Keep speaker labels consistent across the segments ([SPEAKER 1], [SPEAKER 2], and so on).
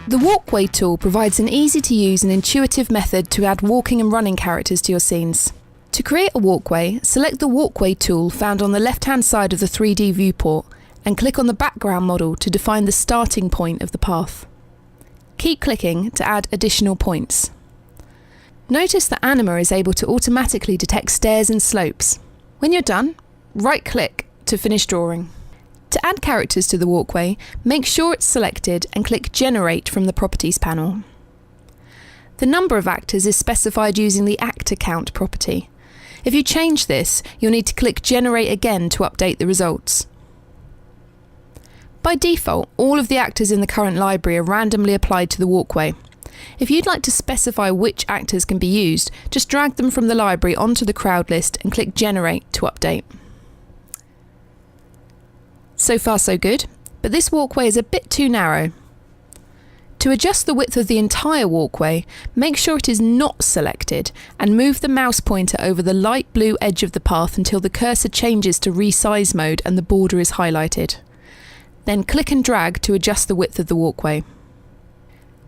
[SPEAKER 1] The walkway tool provides an easy-to-use and intuitive method to add walking and running characters to your scenes. To create a walkway, select the walkway tool found on the left-hand side of the 3D viewport and click on the background model to define the starting point of the path. Keep clicking to add additional points. Notice that ANIMA is able to automatically detect stairs and slopes. When you're done, right-click to finish drawing. To add characters to the walkway, make sure it's selected and click Generate from the Properties panel. The number of actors is specified using the Actor Count property. If you change this, you'll need to click Generate again to update the results. By default, all of the actors in the current library are randomly applied to the walkway. If you'd like to specify which actors can be used, just drag them from the library onto the crowd list and click Generate to update. So far so good, but this walkway is a bit too narrow. To adjust the width of the entire walkway, make sure it is not selected and move the mouse pointer over the light blue edge of the path until the cursor changes to resize mode and the border is highlighted. Then click and drag to adjust the width of the walkway.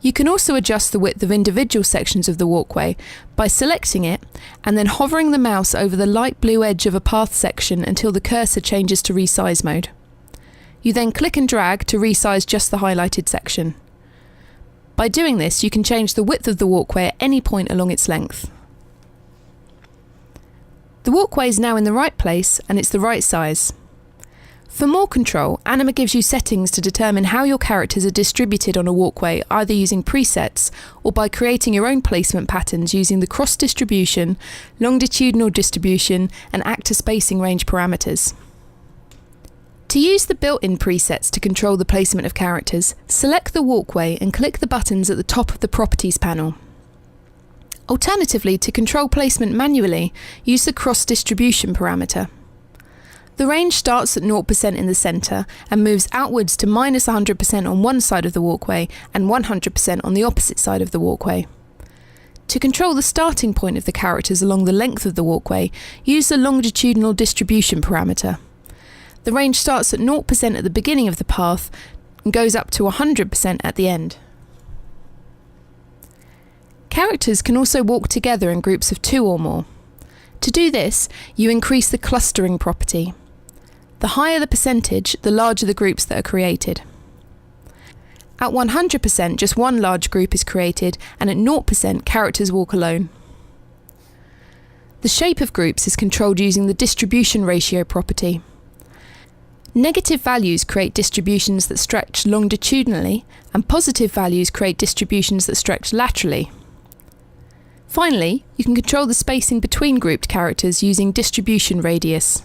[SPEAKER 1] You can also adjust the width of individual sections of the walkway by selecting it and then hovering the mouse over the light blue edge of a path section until the cursor changes to resize mode. You then click and drag to resize just the highlighted section. By doing this, you can change the width of the walkway at any point along its length. The walkway is now in the right place and it's the right size. For more control, ANIMA gives you settings to determine how your characters are distributed on a walkway, either using presets or by creating your own placement patterns using the cross distribution, longitudinal distribution and actor spacing range parameters. To use the built-in presets to control the placement of characters, select the walkway and click the buttons at the top of the Properties panel. Alternatively, to control placement manually, use the cross distribution parameter. The range starts at 0% in the centre and moves outwards to -100% on one side of the walkway and 100% on the opposite side of the walkway. To control the starting point of the characters along the length of the walkway, use the longitudinal distribution parameter. The range starts at 0% at the beginning of the path and goes up to 100% at the end. Characters can also walk together in groups of 2 or more. To do this, you increase the clustering property. The higher the percentage, the larger the groups that are created. At 100%, just one large group is created, and at 0%, characters walk alone. The shape of groups is controlled using the distribution ratio property. Negative values create distributions that stretch longitudinally, and positive values create distributions that stretch laterally. Finally, you can control the spacing between grouped characters using distribution radius.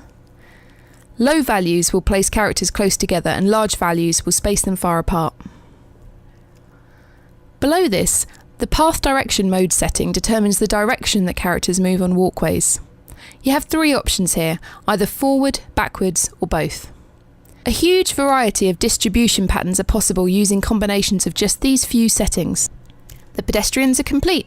[SPEAKER 1] Low values will place characters close together and large values will space them far apart. Below this, the path direction mode setting determines the direction that characters move on walkways. You have 3 options here, either forward, backwards or both. A huge variety of distribution patterns are possible using combinations of just these few settings. The pedestrians are complete.